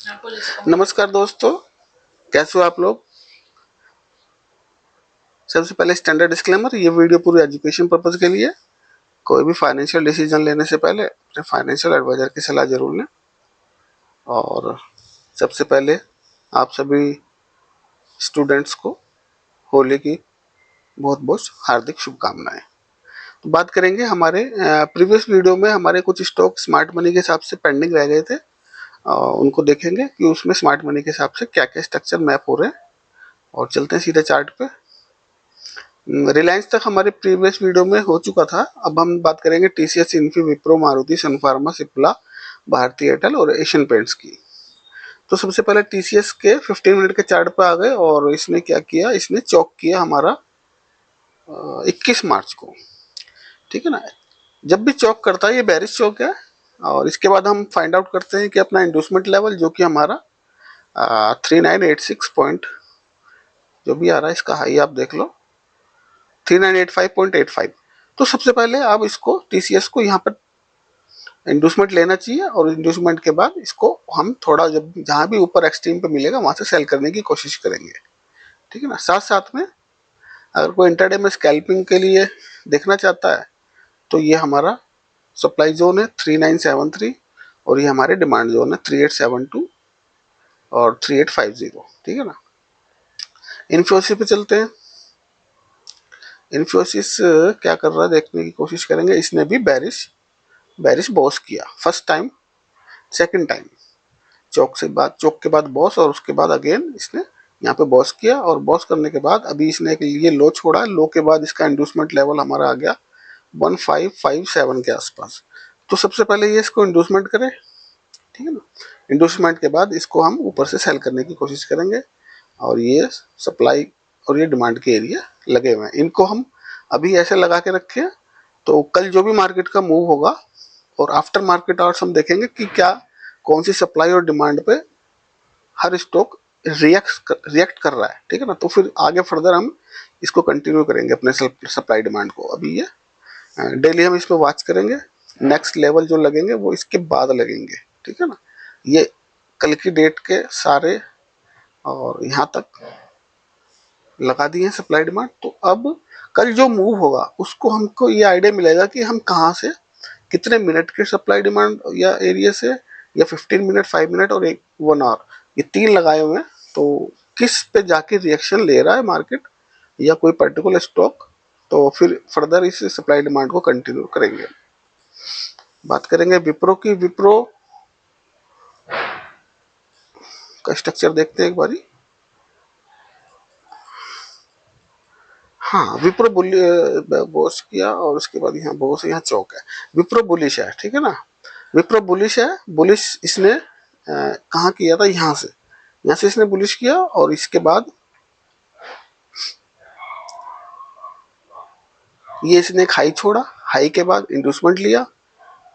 नमस्कार दोस्तों, कैसे हो आप लोग। सबसे पहले स्टैंडर्ड डिस्क्लेमर, ये वीडियो पूरी एजुकेशन पर्पज के लिए। कोई भी फाइनेंशियल डिसीजन लेने से पहले अपने फाइनेंशियल एडवाइजर की सलाह जरूर लें। और सबसे पहले आप सभी स्टूडेंट्स को होली की बहुत बहुत हार्दिक शुभकामनाएं। तो बात करेंगे हमारे प्रीवियस वीडियो में हमारे कुछ स्टॉक स्मार्ट मनी के हिसाब से पेंडिंग रह गए थे। उनको देखेंगे कि उसमें स्मार्ट मनी के हिसाब से क्या क्या स्ट्रक्चर मैप हो रहे हैं। और चलते हैं सीधे चार्ट पे। रिलायंस तक हमारे प्रीवियस वीडियो में हो चुका था। अब हम बात करेंगे टीसीएस, इन्फी, विप्रो, मारुति, सन फार्मा, सिप्ला, भारतीय एयरटेल और एशियन पेंट्स की। तो सबसे पहले टीसीएस के 15 मिनट के चार्ट पे आ गए और इसने क्या किया, इसने चौक किया हमारा 21 मार्च को। ठीक है ना। जब भी चौक करता है ये बेरिश चौक है। और इसके बाद हम फाइंड आउट करते हैं कि अपना इंडोसमेंट लेवल जो कि हमारा 3986 पॉइंट जो भी आ रहा है, इसका हाई आप देख लो 3985.85। तो सबसे पहले आप इसको टीसीएस को यहाँ पर इंडोसमेंट लेना चाहिए और इंडोसमेंट के बाद इसको हम थोड़ा जब जहां भी ऊपर एक्सट्रीम पे मिलेगा वहां से सेल करने की कोशिश करेंगे। ठीक है ना। साथ साथ में अगर कोई इंटरडे में स्कैल्पिंग के लिए देखना चाहता है तो ये हमारा सप्लाई जोन है 3973 और ये हमारे डिमांड जोन है 3872 और 3850। ठीक है ना। इन्फोसिस पे चलते हैं। इन्फोसिस क्या कर रहा है देखने की कोशिश करेंगे। इसने भी बेरिश बॉस किया फर्स्ट टाइम, सेकंड टाइम चौक के बाद बॉस और उसके बाद अगेन इसने यहाँ पे बॉस किया। और बॉस करने के बाद अभी इसने एक ये लो छोड़ा है। लो के बाद इसका इंडोसमेंट लेवल हमारा आ गया 1557 के आसपास। तो सबसे पहले ये इसको इंडोसमेंट करें। ठीक है ना। इंडोसमेंट के बाद इसको हम ऊपर से सेल करने की कोशिश करेंगे। और ये सप्लाई और ये डिमांड के एरिया लगे हुए हैं, इनको हम अभी ऐसे लगा के रखें। तो कल जो भी मार्केट का मूव होगा और आफ्टर मार्केट आवर्स हम देखेंगे कि क्या कौन सी सप्लाई और डिमांड पे हर स्टॉक रिएक्ट कर रहा है। ठीक है ना। तो फिर आगे फर्दर हम इसको कंटिन्यू करेंगे अपने सप्लाई डिमांड को। अभी ये डेली हम इस पर वॉच करेंगे। नेक्स्ट लेवल जो लगेंगे वो इसके बाद लगेंगे। ठीक है ना। ये कल की डेट के सारे और यहाँ तक लगा दिए सप्लाई डिमांड। तो अब कल जो मूव होगा उसको हमको ये आइडिया मिलेगा कि हम कहाँ से कितने मिनट के सप्लाई डिमांड या एरिया से या 15 मिनट, 5 मिनट और 1 आवर, ये 3 लगाए हुए हैं। तो किस पे जाके रिएक्शन ले रहा है मार्केट या कोई पर्टिकुलर स्टॉक, तो फिर फर्दर इस सप्लाई डिमांड को कंटिन्यू करेंगे। बात करेंगे विप्रो की। विप्रो का स्ट्रक्चर देखते हैं एक बारी। हाँ, विप्रो बॉस किया और उसके बाद यहाँ बॉस, यहाँ चौक है। विप्रो बुलिश है। ठीक है ना। विप्रो बुलिश है। बुलिश इसने कहाँ किया था, यहाँ से इसने बुलिश किया और इसके बाद ये इसने एक हाई छोड़ा। हाई के बाद इंडोसमेंट लिया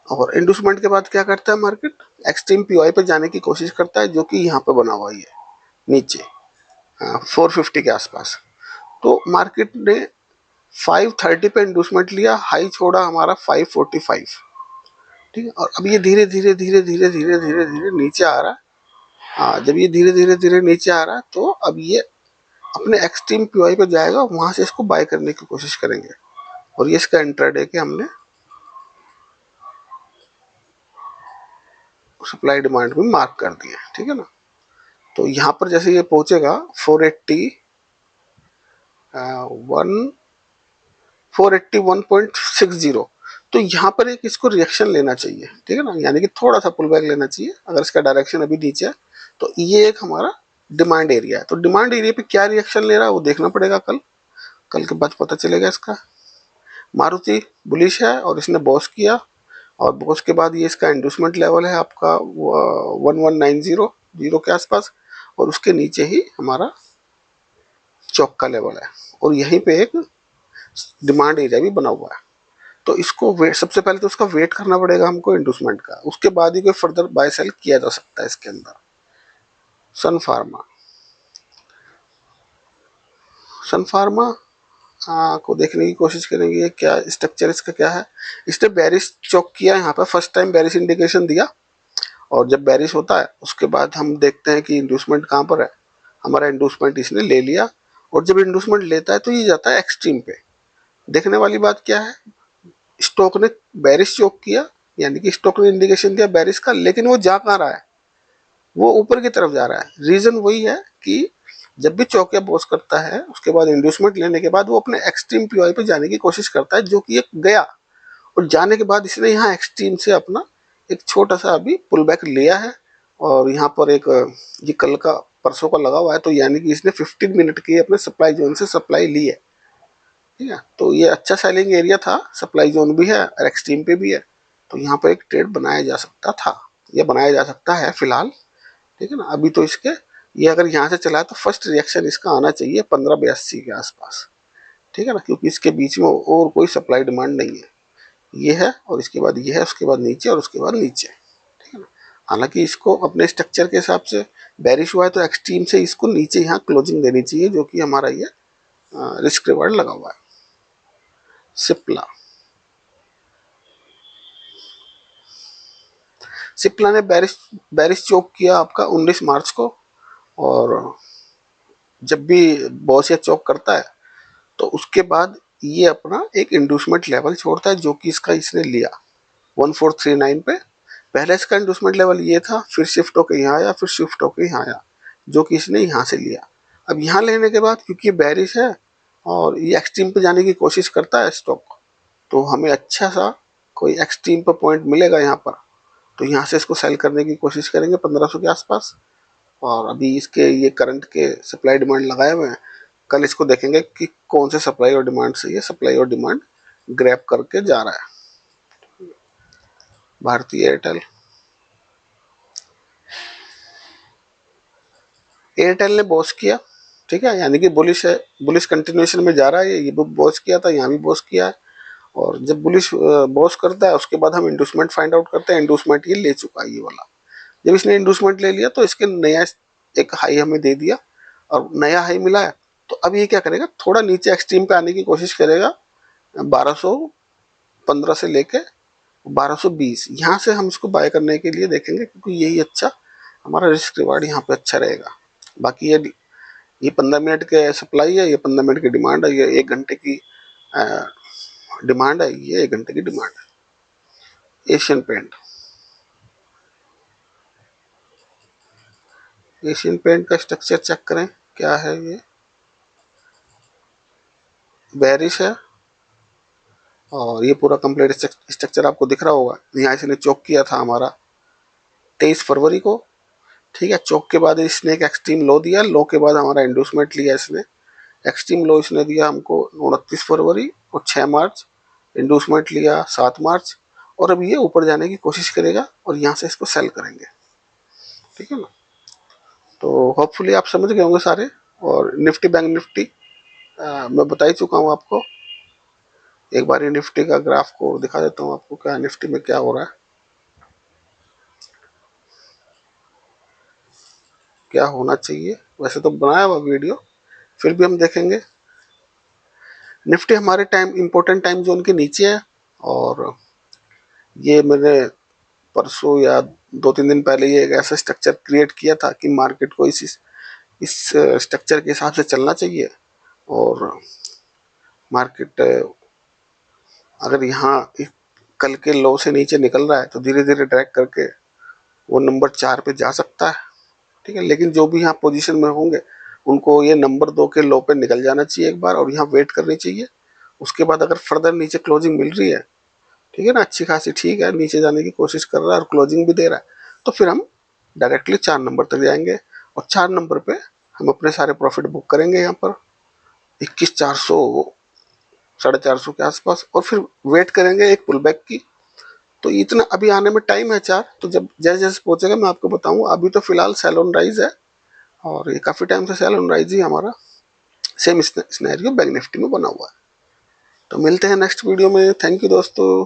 और इंडोसमेंट के बाद क्या करता है मार्केट, एक्सट्रीम पीओआई पे जाने की कोशिश करता है जो कि यहाँ पे बना हुआ है नीचे 450 के आसपास। तो मार्केट ने 530 पे इंडोसमेंट लिया, हाई छोड़ा हमारा 545। ठीक है। और अब ये धीरे धीरे धीरे धीरे धीरे धीरे धीरे नीचे आ रहा है। जब ये धीरे धीरे धीरे नीचे आ रहा है तो अब ये अपने एक्सट्रीम पीओआई पे जाएगा, वहां से इसको बाय करने की कोशिश करेंगे। और ये इसका इंट्राडे के हमने सप्लाई डिमांड में मार्क कर दिया। ठीक है ना। तो यहाँ पर जैसे ये पहुंचेगा 481.60, तो यहाँ पर एक इसको रिएक्शन लेना चाहिए। ठीक है ना। यानी कि थोड़ा सा पुल बैक लेना चाहिए। अगर इसका डायरेक्शन अभी नीचे है तो ये एक हमारा डिमांड एरिया है। तो डिमांड एरिया पे क्या रिएक्शन ले रहा है वो देखना पड़ेगा। कल के बाद पता चलेगा इसका। मारुति बुलिश है और इसने बॉस किया और बॉस के बाद ये इसका इंडोसमेंट लेवल है आपका 1190 के आसपास और उसके नीचे ही हमारा चौक का लेवल है और यहीं पे एक डिमांड एरिया भी बना हुआ है। तो इसको वेट, सबसे पहले तो उसका वेट करना पड़ेगा हमको इंडोसमेंट का, उसके बाद ही कोई फर्दर बाय सेल किया जा सकता है इसके अंदर। सन फार्मा, सन फार्मा को देखने की कोशिश करेंगे क्या स्ट्रक्चर इसका क्या है। इसने बेरिश चौक किया यहाँ पर, फर्स्ट टाइम बेरिश इंडिकेशन दिया और जब बेरिश होता है उसके बाद हम देखते हैं कि इंड्यूसमेंट कहाँ पर है। हमारा इंड्यूसमेंट इसने ले लिया, और जब इंड्यूसमेंट लेता है तो ये जाता है एक्सट्रीम पे। देखने वाली बात क्या है, स्टॉक ने बेरिश चोक किया, यानी कि स्टॉक ने इंडिकेशन दिया बेरिश का, लेकिन वो जा कहाँ रहा है, वो ऊपर की तरफ जा रहा है। रीजन वही है कि जब भी चौक या बॉस करता है उसके बाद इंड्यूसमेंट लेने के बाद वो अपने एक्सट्रीम पीओआई पे जाने की कोशिश करता है, जो कि ये गया। और जाने के बाद इसने यहाँ एक्सट्रीम से अपना एक छोटा सा अभी पुल बैक लिया है, और यहाँ पर एक ये कल का परसों का लगा हुआ है, तो यानी कि इसने 15 मिनट की अपने सप्लाई जोन से सप्लाई ली है। ठीक है, तो ये अच्छा सेलिंग एरिया था, सप्लाई जोन भी है और एक्सट्रीम पे भी है, तो यहाँ पर एक ट्रेड बनाया जा सकता था, या बनाया जा सकता है फिलहाल। ठीक है ना, अभी तो इसके ये अगर यहाँ से चला है तो फर्स्ट रिएक्शन इसका आना चाहिए 1582 के आसपास। ठीक है ना, क्योंकि इसके बीच में और कोई सप्लाई डिमांड नहीं है। ये है और इसके बाद ये है, उसके बाद नीचे और उसके बाद नीचे। ठीक है ना, हालांकि इसको अपने स्ट्रक्चर के हिसाब से बेरिश हुआ है तो एक्सट्रीम से इसको नीचे यहाँ क्लोजिंग देनी चाहिए, जो कि हमारा ये रिस्क रिवार्ड लगा हुआ है। सिप्ला, सिप्ला ने बेरिश बेरिश चोक किया आपका 19 मार्च को, और जब भी बॉस या चोक करता है तो उसके बाद ये अपना एक इंड्यूसमेंट लेवल छोड़ता है, जो कि इसका इसने लिया 1439 पे। पहले इसका इंड्यूसमेंट लेवल ये था, फिर शिफ्ट होकर यहाँ आया, फिर शिफ्ट होकर यहाँ आया, जो कि इसने यहाँ से लिया। अब यहाँ लेने के बाद क्योंकि बेरिश है और ये एक्सट्रीम पे जाने की कोशिश करता है स्टॉक, तो हमें अच्छा सा कोई एक्सट्रीम पर पॉइंट मिलेगा यहाँ पर, तो यहाँ से इसको सेल करने की कोशिश करेंगे 1500 के आसपास। और अभी इसके ये करंट के सप्लाई डिमांड लगाए हुए हैं, कल इसको देखेंगे कि कौन से सप्लाई और डिमांड से ये सप्लाई और डिमांड ग्रैब करके जा रहा है। भारतीय एयरटेल, एयरटेल ने बॉस किया। ठीक है, यानी कि बुलिश है, बुलिश कंटिन्यूएशन में जा रहा है। ये बॉस किया था, यहाँ भी बॉस किया है, और जब बुलिश बॉस करता है उसके बाद हम इंडूसमेंट फाइंड आउट करते हैं। इंडूसमेंट ये ले चुका है ये वाला। जब इसने इंडूसमेंट ले लिया तो इसके नया एक हाई हमें दे दिया, और नया हाई मिला है, तो अब ये क्या करेगा, थोड़ा नीचे एक्सट्रीम पे आने की कोशिश करेगा 1215 से लेके 1220। यहाँ से हम इसको बाय करने के लिए देखेंगे, क्योंकि यही अच्छा हमारा रिस्क रिवार्ड यहाँ पे अच्छा रहेगा। बाकी ये 15 मिनट के सप्लाई है, ये 15 मिनट की डिमांड है, ये 1 घंटे की डिमांड है, ये 1 घंटे की डिमांड है। एशियन पेंट, एशियन पेंट का स्ट्रक्चर चेक करें क्या है। ये बेरिश है, और ये पूरा कंप्लीट स्ट्रक्चर आपको दिख रहा होगा। यहाँ इसने चौक किया था हमारा 23 फरवरी को। ठीक है, चौक के बाद इसने एक एक्सट्रीम लो दिया, लो के बाद हमारा इंडूसमेंट लिया इसने। एक्सट्रीम लो इसने दिया हमको 29 फरवरी और 6 मार्च, इंडूसमेंट लिया 7 मार्च, और अब ये ऊपर जाने की कोशिश करेगा और यहाँ से इसको सेल करेंगे। ठीक है ना, तो होपफुली आप समझ गए होंगे सारे। और निफ्टी बैंक निफ्टी मैं बता ही चुका हूँ आपको। एक बार ये निफ्टी का ग्राफ को दिखा देता हूँ आपको, क्या निफ्टी में क्या हो रहा है, क्या होना चाहिए। वैसे तो बनाया हुआ वीडियो, फिर भी हम देखेंगे। निफ्टी हमारे टाइम इंपॉर्टेंट टाइम जोन के नीचे है, और ये मैंने परसों या 2-3 दिन पहले ये एक ऐसा स्ट्रक्चर क्रिएट किया था कि मार्केट को इस स्ट्रक्चर के हिसाब से चलना चाहिए। और मार्केट अगर यहाँ कल के लो से नीचे निकल रहा है तो धीरे धीरे ट्रैक करके वो नंबर 4 पे जा सकता है। ठीक है, लेकिन जो भी यहाँ पोजीशन में होंगे उनको ये नंबर 2 के लो पे निकल जाना चाहिए एक बार, और यहाँ वेट करनी चाहिए। उसके बाद अगर फर्दर नीचे क्लोजिंग मिल रही है, ठीक है ना, अच्छी खासी, ठीक है, नीचे जाने की कोशिश कर रहा है और क्लोजिंग भी दे रहा है, तो फिर हम डायरेक्टली 4 नंबर तक जाएंगे, और 4 नंबर पे हम अपने सारे प्रॉफिट बुक करेंगे यहाँ पर 21,400 450 के आसपास, और फिर वेट करेंगे एक पुल बैक की। तो इतना अभी आने में टाइम है 4, तो जब जैसे जैसे पहुंचेगा मैं आपको बताऊंगा। अभी तो फिलहाल सेल ऑन राइज है, और ये काफ़ी टाइम से सेल ऑन राइज ही हमारा सेम स्नैरियो बैंक निफ्टी में बना हुआ है। तो मिलते हैं नेक्स्ट वीडियो में। थैंक यू दोस्तों।